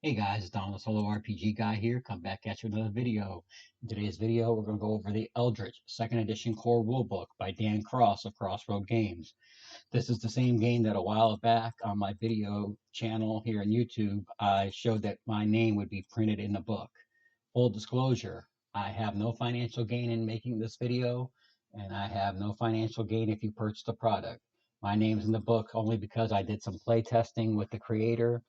Hey guys, it's Don, the Solo RPG guy here. Come back at you with another video. In today's video, we're going to go over the Eldritch 2nd Edition Core Rulebook by Dan Cross of Crossroad Games. This is the same game that a while back on my video channel here on YouTube, I showed that my name would be printed in the book. Full disclosure, I have no financial gain in making this video, and I have no financial gain if you purchase the product. My name's in the book only because I did some play testing with the creator,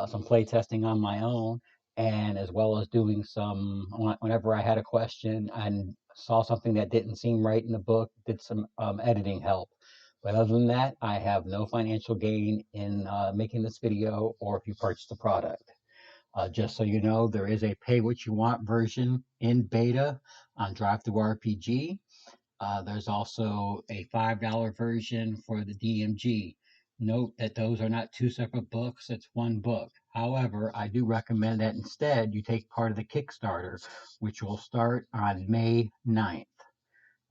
some play testing on my own, and as well as doing some, whenever I had a question and saw something that didn't seem right in the book, did some editing help. But other than that, I have no financial gain in making this video or if you purchase the product. Just so you know, there is a pay what you want version in beta on Drive-Thru RPG. There's also a $5 version for the DMG. Note that those are not two separate books, it's one book. However, I do recommend that instead you take part of the Kickstarter, which will start on May 9th.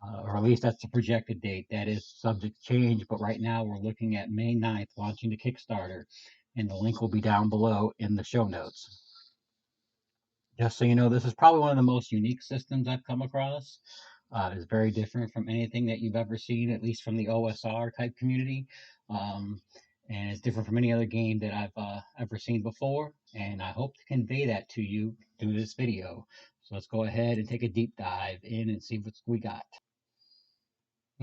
Or at least that's the projected date. That is subject to change, but right now we're looking at May 9th launching the Kickstarter, and the link will be down below in the show notes. Just so you know, this is probably one of the most unique systems I've come across. It's very different from anything that you've ever seen, at least from the OSR type community. Um, and it's different from any other game that I've ever seen before. And I hope to convey that to you through this video. So let's go ahead and take a deep dive in and see what we got.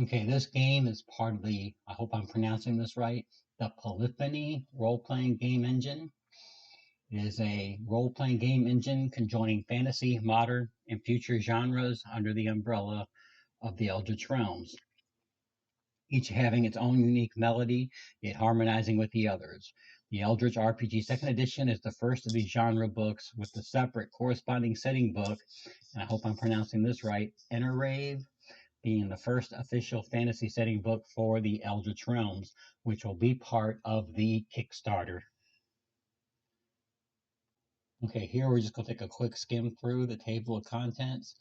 Okay, this game is part of the, I hope I'm pronouncing this right, the Polyphony role-playing game engine. It is a role-playing game engine conjoining fantasy, modern, and future genres under the umbrella of the Eldritch realms, each having its own unique melody, yet harmonizing with the others. The Eldritch RPG 2nd Edition is the first of these genre books with the separate corresponding setting book, and I hope I'm pronouncing this right, Enterrave, being the first official fantasy setting book for the Eldritch Realms, which will be part of the Kickstarter. Okay, here we're just going to take a quick skim through the table of contents.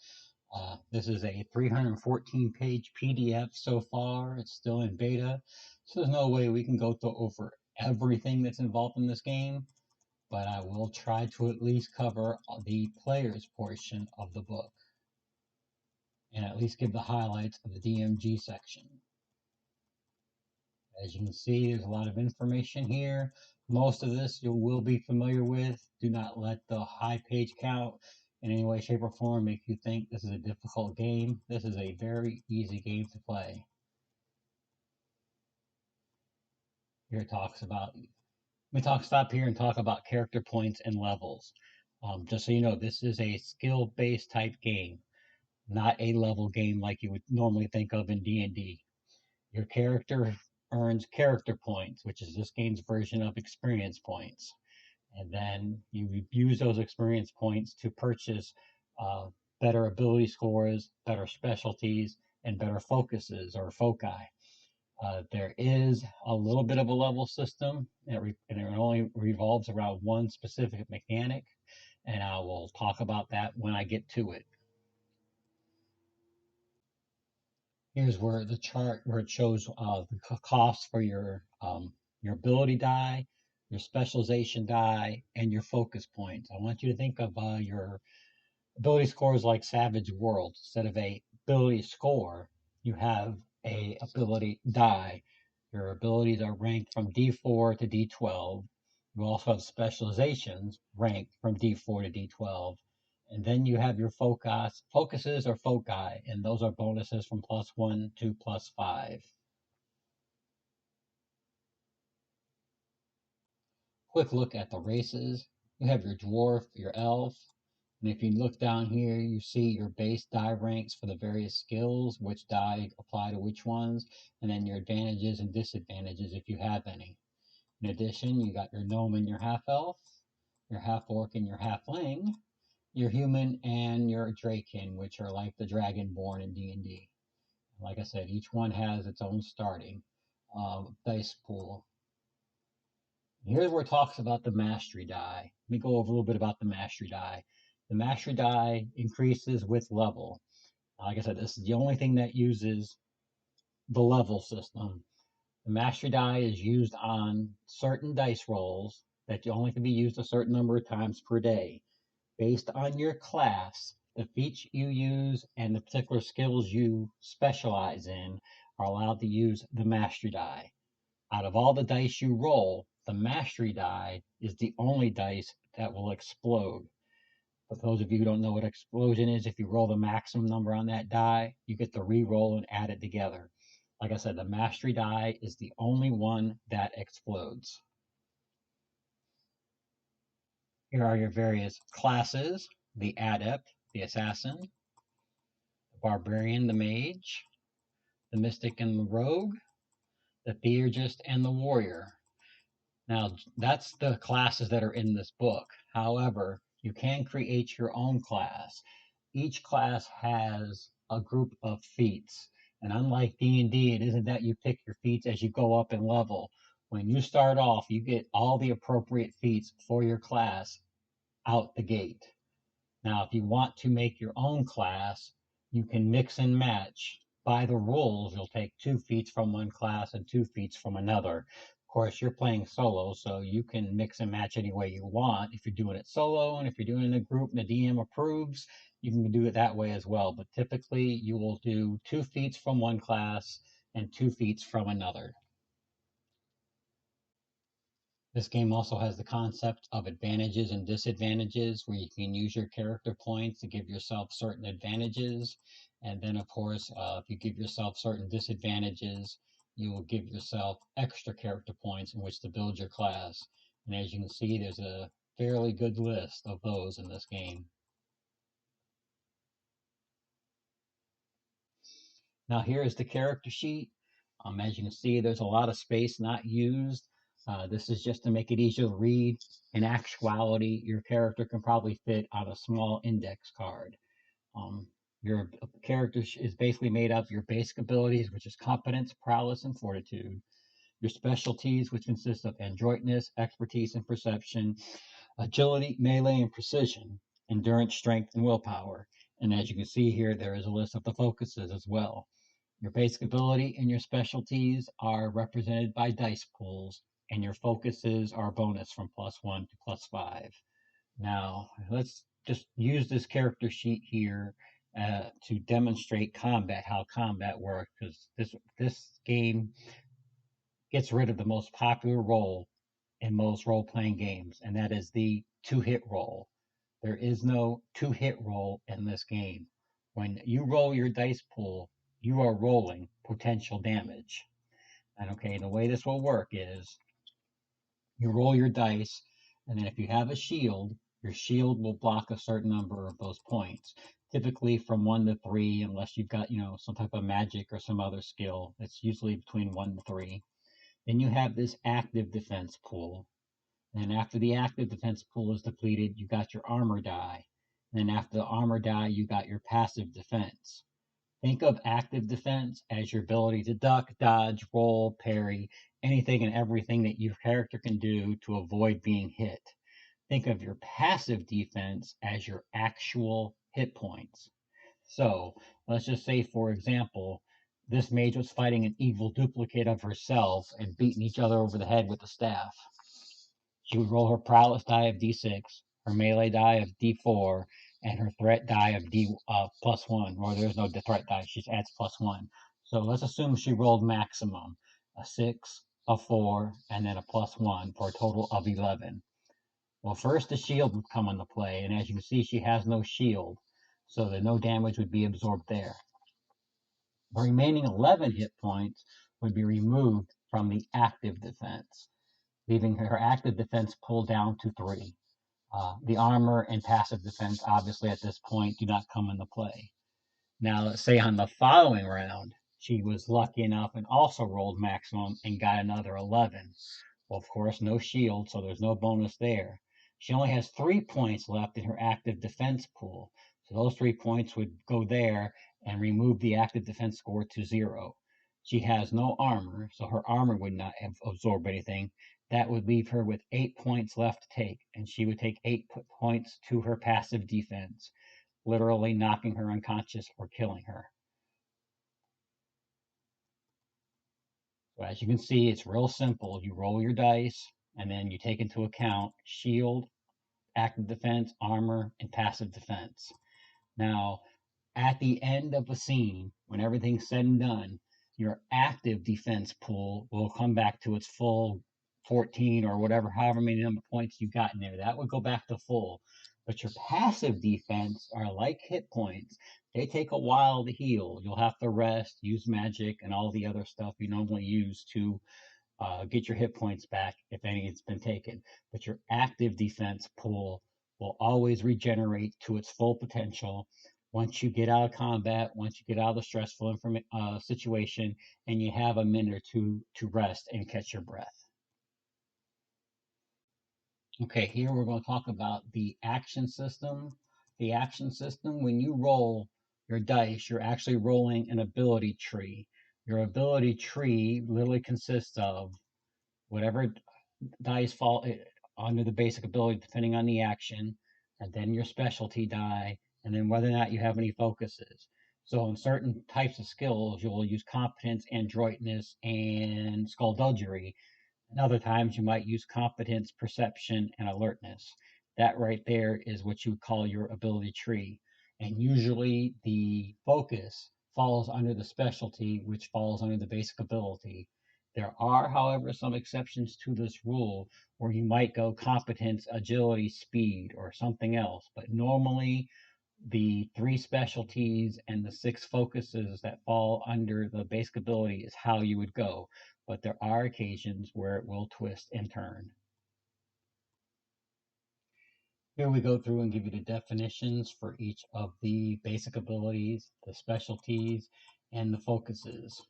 This is a 314-page PDF so far. It's still in beta, so there's no way we can go over everything that's involved in this game, but I will try to at least cover the player's portion of the book and at least give the highlights of the DMG section. As you can see, there's a lot of information here. Most of this you will be familiar with. Do not let the high page count in any way, shape, or form make you think this is a difficult game. This is a very easy game to play. Here it talks about, stop here and talk about character points and levels. Just so you know, this is a skill-based type game, not a level game like you would normally think of in D&D. Your character earns character points, which is this game's version of experience points. And then you use those experience points to purchase uh, better ability scores, better specialties, and better focuses or foci. There is a little bit of a level system, and it only revolves around one specific mechanic, and I will talk about that when I get to it. Here's where the chart where it shows the cost for your ability die, your specialization die, and your focus points. I want you to think of your ability scores like Savage World. Instead of a ability score, you have a ability die. Your abilities are ranked from D4 to D12. You also have specializations ranked from D4 to D12. And then you have your focuses or foci, and those are bonuses from +1 to +5. Quick look at the races. You have your dwarf, your elf, and if you look down here, you see your base die ranks for the various skills, which die apply to which ones, and then your advantages and disadvantages if you have any. In addition, you got your gnome and your half-elf, your half-orc and your halfling, your human and your draken, which are like the dragonborn in D&D. Like I said, each one has its own starting dice pool. Here's where it talks about the mastery die. Let me go over a little bit about the mastery die. The mastery die increases with level. Like I said, this is the only thing that uses the level system. The mastery die is used on certain dice rolls that only can be used a certain number of times per day. Based on your class, the feats you use and the particular skills you specialize in are allowed to use the mastery die. Out of all the dice you roll, the mastery die is the only dice that will explode. For those of you who don't know what explosion is, if you roll the maximum number on that die, you get to re-roll and add it together. Like I said, the mastery die is the only one that explodes. Here are your various classes: the adept, the assassin, the barbarian, the mage, the mystic and the rogue, the theurgist and the warrior. Now, that's the classes that are in this book. However, you can create your own class. Each class has a group of feats. And unlike D&D, it isn't that you pick your feats as you go up in level. When you start off, you get all the appropriate feats for your class out the gate. Now, if you want to make your own class, you can mix and match. By the rules, you'll take 2 feats from one class and 2 feats from another. Of course, you're playing solo, so you can mix and match any way you want. If you're doing it solo, and if you're doing it in a group and the DM approves, you can do it that way as well. But typically, you will do 2 feats from one class and 2 feats from another. This game also has the concept of advantages and disadvantages, where you can use your character points to give yourself certain advantages. And then, of course, if you give yourself certain disadvantages, you will give yourself extra character points in which to build your class. And as you can see, there's a fairly good list of those in this game. Now here is the character sheet. As you can see, there's a lot of space not used. This is just to make it easier to read. In actuality, your character can probably fit on a small index card. Your character is basically made up of your basic abilities, which is competence, prowess, and fortitude. Your specialties, which consist of adroitness, expertise, and perception, agility, melee, and precision, endurance, strength, and willpower. And as you can see here, there is a list of the focuses as well. Your basic ability and your specialties are represented by dice pools, and your focuses are bonus from +1 to +5. Now, let's just use this character sheet here to demonstrate combat, how combat works, because this game gets rid of the most popular role in most role-playing games, and that is the 2-hit roll. There is no 2-hit roll in this game. When you roll your dice pool, you are rolling potential damage. And okay, the way this will work is you roll your dice, and then if you have a shield, your shield will block a certain number of those points. Typically from 1 to 3, unless you've got, some type of magic or some other skill. It's usually between 1 to 3. Then you have this active defense pool. And after the active defense pool is depleted, you got your armor die. And then after the armor die, you got your passive defense. Think of active defense as your ability to duck, dodge, roll, parry, anything and everything that your character can do to avoid being hit. Think of your passive defense as your actual hit points. So let's just say, for example, this mage was fighting an evil duplicate of herself and beating each other over the head with a staff. She would roll her prowess die of d6, her melee die of d4, and her threat die of d +1. Or there's no threat die; she just adds +1. So let's assume she rolled maximum a 6, a 4, and then a +1 for a total of 11. Well, first the shield would come into play, and as you can see, she has no shield, so that no damage would be absorbed there. The remaining 11 hit points would be removed from the active defense, leaving her active defense pulled down to 3. The armor and passive defense, obviously, at this point, do not come into play. Now, let's say on the following round, she was lucky enough and also rolled maximum and got another 11. Well, of course, no shield, so there's no bonus there. She only has 3 points left in her active defense pool. So those 3 points would go there and remove the active defense score to 0. She has no armor, so her armor would not have absorbed anything. That would leave her with 8 points left to take, and she would take 8 points to her passive defense, literally knocking her unconscious or killing her. So as you can see, it's real simple. You roll your dice, and then you take into account shield, active defense, armor, and passive defense. Now, at the end of a scene, when everything's said and done, your active defense pool will come back to its full 14 or whatever, however many number of points you got in there. That would go back to full. But your passive defense are like hit points. They take a while to heal. You'll have to rest, use magic, and all the other stuff you normally use to get your hit points back if any has been taken. But your active defense pool will always regenerate to its full potential once you get out of combat, once you get out of the stressful situation, and you have a minute or two to rest and catch your breath. Okay, here we're going to talk about the action system. The action system, when you roll your dice, you're actually rolling an ability tree. Your ability tree literally consists of whatever dice fall under the basic ability depending on the action, and then your specialty die, and then whether or not you have any focuses. So in certain types of skills, you'll use competence, adroitness, and skullduggery. And other times you might use competence, perception, and alertness. That right there is what you would call your ability tree. And usually the focus falls under the specialty, which falls under the basic ability. There are, however, some exceptions to this rule where you might go competence, agility, speed, or something else. But normally the 3 specialties and the 6 focuses that fall under the basic ability is how you would go. But there are occasions where it will twist and turn. Here we go through and give you the definitions for each of the basic abilities, the specialties, and the focuses.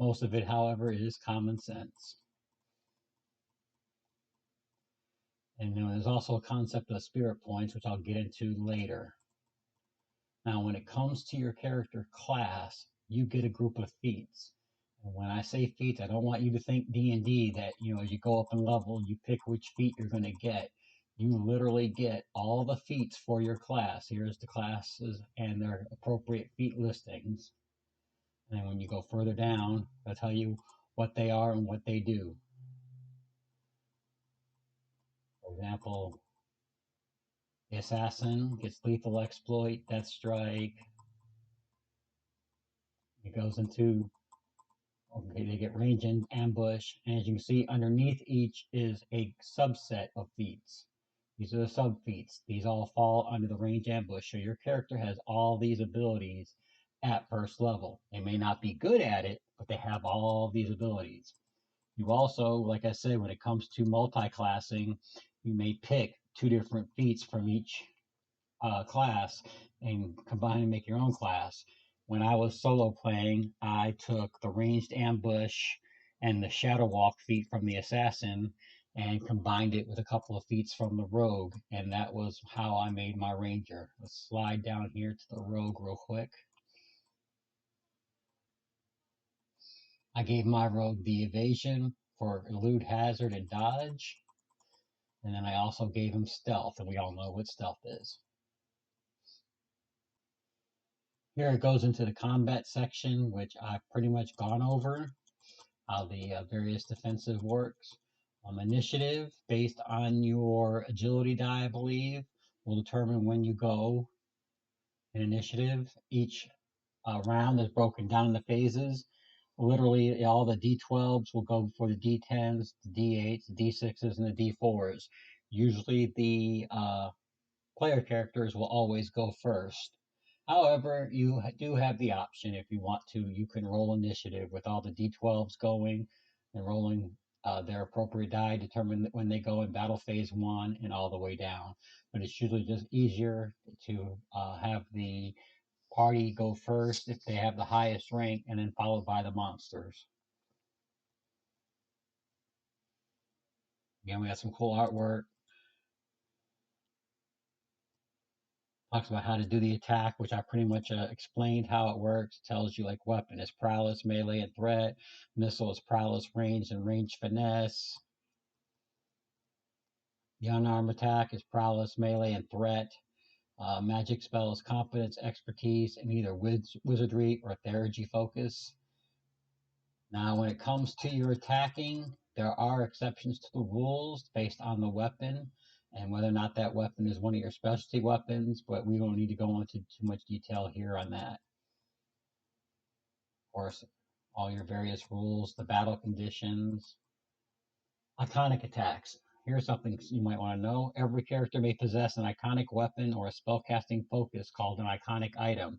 Most of it, however, is common sense. And there's also a concept of spirit points, which I'll get into later. Now, when it comes to your character class, you get a group of feats. And when I say feats, I don't want you to think D&D that, as you go up in level, you pick which feat you're going to get. You literally get all the feats for your class. Here's the classes and their appropriate feat listings. And then when you go further down, they'll tell you what they are and what they do. For example, the assassin gets lethal exploit, death strike. It goes into, okay, they get range and ambush, and as you can see, underneath each is a subset of feats. These are the sub feats. These all fall under the range ambush. So your character has all these abilities at first level. They may not be good at it, but they have all these abilities. You also, like I said, when it comes to multi-classing, you may pick 2 different feats from each class and combine and make your own class. When I was solo playing, I took the ranged ambush and the shadow walk feat from the assassin and combined it with a couple of feats from the rogue, and that was how I made my ranger. Let's slide down here to the rogue real quick. I gave my rogue the evasion for elude, hazard, and dodge, and then I also gave him stealth, and we all know what stealth is. Here it goes into the combat section, which I've pretty much gone over, how the various defensive works. Initiative, based on your agility die, I believe, will determine when you go in initiative. Each round is broken down into phases. Literally, all the D12s will go before the D10s, the D8s, the D6s, and the D4s. Usually the player characters will always go first. However, you do have the option if you want to. You can roll initiative with all the D12s going and rolling their appropriate die, determine when they go in battle phase 1 and all the way down. But it's usually just easier to have the party go first if they have the highest rank, and then followed by the monsters. Again, we got some cool artwork. Talks about how to do the attack, which I pretty much explained how it works. It tells you like weapon is prowess, melee, and threat. Missile is prowess, range, and range finesse. The unarmed attack is prowess, melee, and threat. Magic spell is competence, expertise, and either wizardry or theurgy focus. Now, when it comes to your attacking, There are exceptions to the rules based on the weapon and whether or not that weapon is one of your specialty weapons, but we don't need to go into too much detail here on that. Of course, all your various rules, the battle conditions, iconic attacks. Here's something you might want to know. Every character may possess an iconic weapon or a spellcasting focus called an iconic item,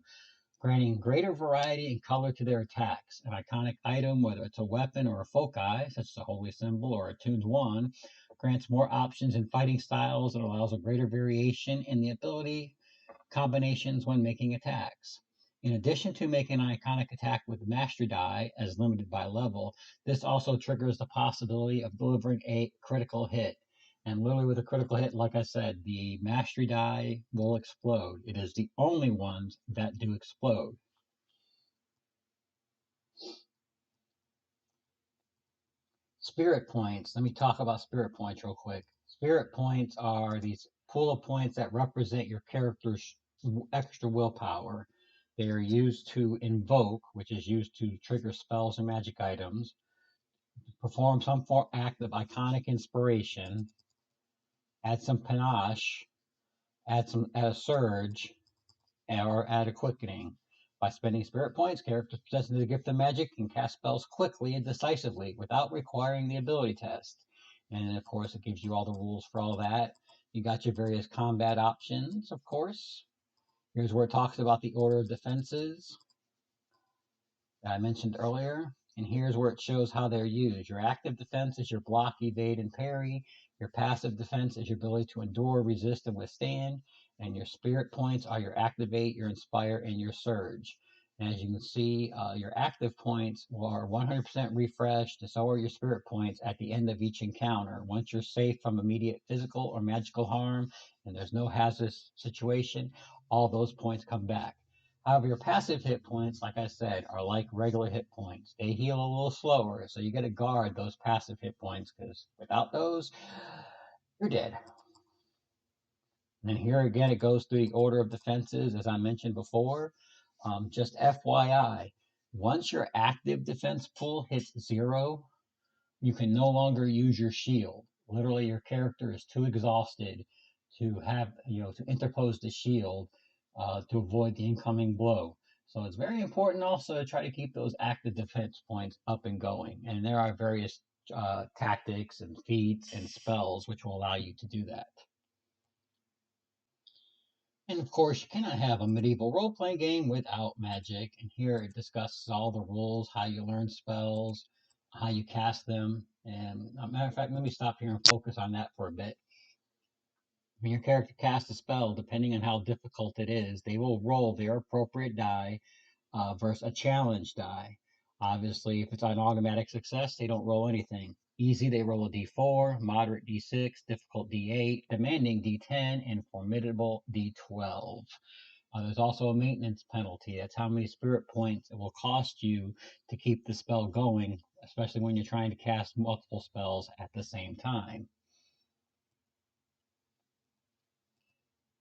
granting greater variety and color to their attacks. An iconic item, whether it's a weapon or a foci, such as a holy symbol or a tuned wand, grants more options in fighting styles and allows a greater variation in the ability combinations when making attacks. In addition to making an iconic attack with mastery die as limited by level, this also triggers the possibility of delivering a critical hit. And literally with a critical hit, like I said, the mastery die will explode. It is the only ones that do explode. Spirit points. Let me talk about spirit points real quick. Spirit points are these pool of points that represent your character's extra willpower. They are used to invoke, which is used to trigger spells and magic items, perform some form act of iconic inspiration, add some panache, add a surge, or add a quickening. By spending spirit points, characters possessing the gift of magic can cast spells quickly and decisively without requiring the ability test. And of course, it gives you all the rules for all that. You got your various combat options, of course. Here's where it talks about the order of defenses that I mentioned earlier. And here's where it shows how they're used. Your active defense is your block, evade, and parry. Your passive defense is your ability to endure, resist, and withstand. And your spirit points are your activate, your inspire, and your surge. And as you can see, your active points are 100% refreshed, and so are your spirit points at the end of each encounter. Once you're safe from immediate physical or magical harm, and there's no hazardous situation, all those points come back. However, your passive hit points, like I said, are like regular hit points. They heal a little slower, so you got to guard those passive hit points because without those, you're dead. And then here again, it goes through the order of defenses, as I mentioned before. Just FYI, once your active defense pool hits 0, you can no longer use your shield. Literally, your character is too exhausted to have, to interpose the shield to avoid the incoming blow. So it's very important also to try to keep those active defense points up and going. And there are various tactics and feats and spells which will allow you to do that. And of course, you cannot have a medieval role playing game without magic. And here it discusses all the rules, how you learn spells, how you cast them. And a matter of fact, let me stop here and focus on that for a bit. When your character casts a spell, depending on how difficult it is, they will roll their appropriate die versus a challenge die. Obviously, if it's an automatic success, they don't roll anything. Easy, they roll a d4, moderate d6, difficult d8, demanding d10, and formidable d12. There's also a maintenance penalty. That's how many spirit points it will cost you to keep the spell going, especially when you're trying to cast multiple spells at the same time.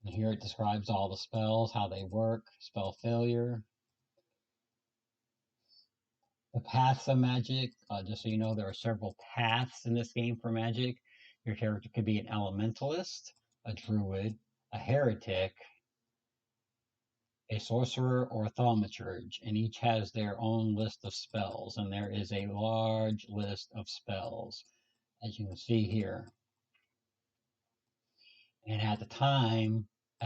And here it describes all the spells, how they work, spell failure, the paths of magic. Just so you know, there are several paths in this game for magic. Your character could be an elementalist, a druid, a heretic, a sorcerer, or a thaumaturge, and each has their own list of spells, and there is a large list of spells, as you can see here. And at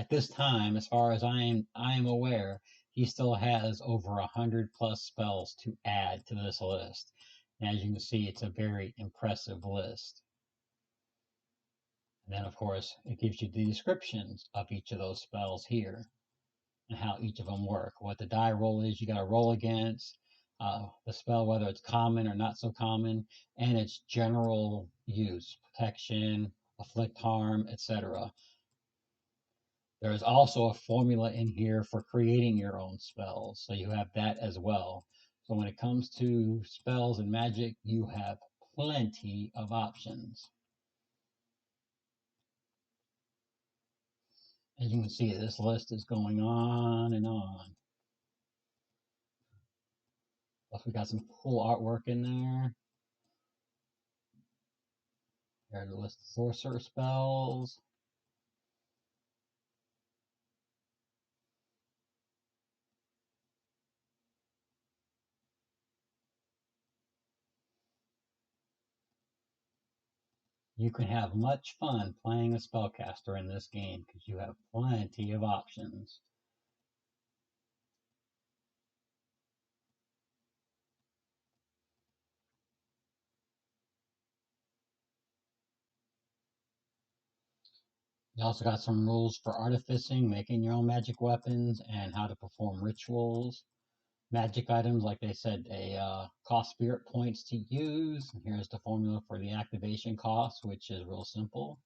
this time, as far as I am aware, he still has over 100 plus spells to add to this list. And as you can see, it's a very impressive list. And then, of course, it gives you the descriptions of each of those spells here and how each of them work. What the die roll is, you got to roll against the spell, whether it's common or not so common, and its general use, protection, afflict harm, etc. There is also a formula in here for creating your own spells, so you have that as well. So when it comes to spells and magic, you have plenty of options. As you can see, this list is going on and on. Plus, we got some cool artwork in there. There's a list of sorcerer spells. You can have much fun playing a spellcaster in this game because you have plenty of options. You also got some rules for artificing, making your own magic weapons, and how to perform rituals. Magic items, like they said, they cost spirit points to use. And here's the formula for the activation cost, which is real simple.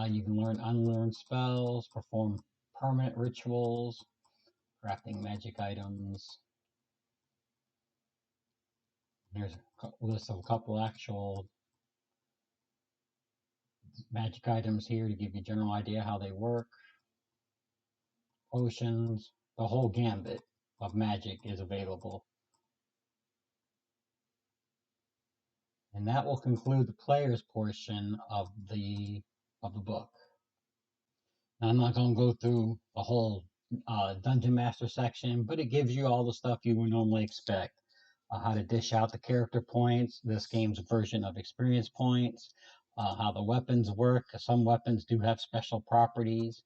You can learn unlearn spells, perform permanent rituals, crafting magic items. Here's a list of a couple actual magic items here to give you a general idea how they work. Potions, the whole gambit of magic is available. And that will conclude the player's portion of the book. Now, I'm not going to go through the whole Dungeon Master section, but it gives you all the stuff you would normally expect. How to dish out the character points, this game's version of experience points, how the weapons work. Some weapons do have special properties.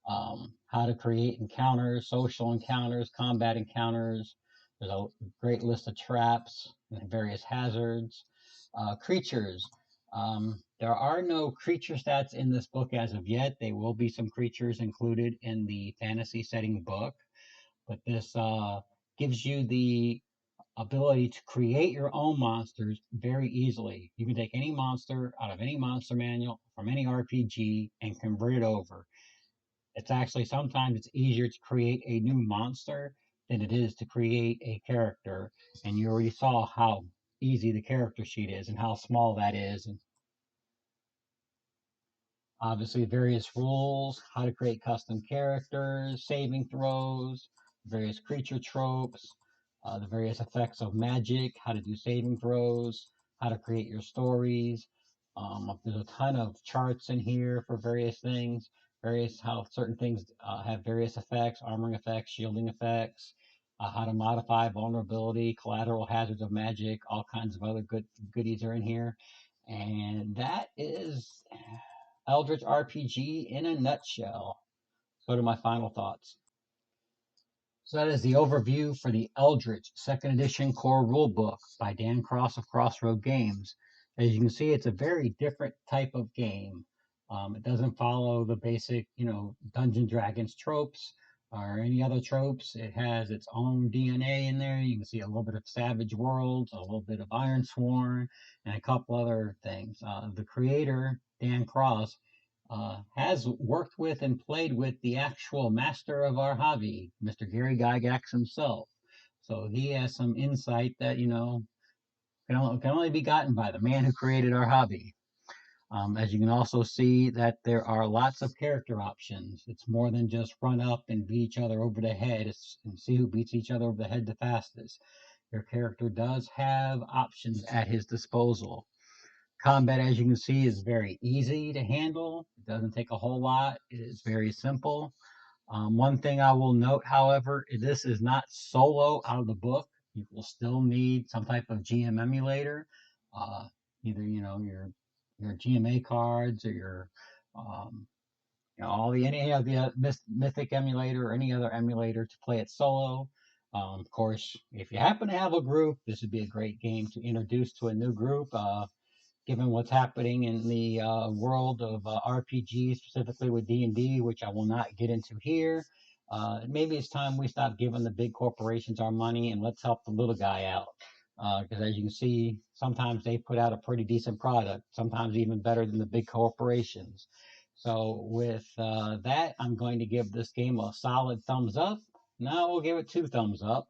How to create encounters, social encounters, combat encounters. There's a great list of traps and various hazards. Creatures. There are no creature stats in this book as of yet. There will be some creatures included in the fantasy setting book, but this gives you the ability to create your own monsters very easily. You can take any monster out of any monster manual from any RPG and convert it over. It's actually sometimes it's easier to create a new monster than it is to create a character. And you already saw how easy the character sheet is and how small that is. And obviously, various rules, how to create custom characters, saving throws, various creature tropes, the various effects of magic, how to do saving throws, how to create your stories. There's a ton of charts in here for various things, various how certain things have various effects, armoring effects, shielding effects, how to modify vulnerability, collateral hazards of magic, all kinds of other goodies are in here. And that is Eldritch RPG in a nutshell. Go to my final thoughts. So that is the overview for the Eldritch Second Edition Core Rulebook by Dan Cross of Crossroad Games. As you can see, it's a very different type of game. It doesn't follow the basic, Dungeon Dragons tropes or any other tropes. It has its own DNA in there. You can see a little bit of Savage Worlds, a little bit of Ironsworn, and a couple other things. The creator, Dan Cross, has worked with and played with the actual master of our hobby, Mr. Gary Gygax himself. So he has some insight that, can only be gotten by the man who created our hobby. As you can also see that there are lots of character options. It's more than just run up and beat each other over the head and see who beats each other over the head the fastest. Your character does have options at his disposal. Combat, as you can see, is very easy to handle. It doesn't take a whole lot. It is very simple. One thing I will note, however, this is not solo out of the book. You will still need some type of GM emulator, uh, either your GMA cards or your all the any of the Mythic emulator or any other emulator to play it solo. Of course, if you happen to have a group, this would be a great game to introduce to a new group. Given what's happening in the world of RPGs, specifically with D&D, which I will not get into here. Maybe it's time we stop giving the big corporations our money and let's help the little guy out. Because as you can see, sometimes they put out a pretty decent product, sometimes even better than the big corporations. So with that, I'm going to give this game a solid thumbs up. Now we'll give it 2 thumbs up.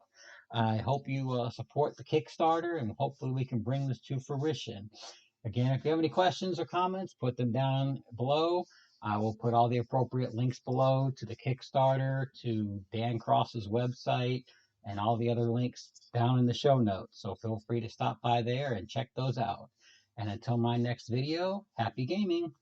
I hope you support the Kickstarter and hopefully we can bring this to fruition. Again, if you have any questions or comments, put them down below. I will put all the appropriate links below to the Kickstarter, to Dan Cross's website, and all the other links down in the show notes. So feel free to stop by there and check those out. And until my next video, happy gaming!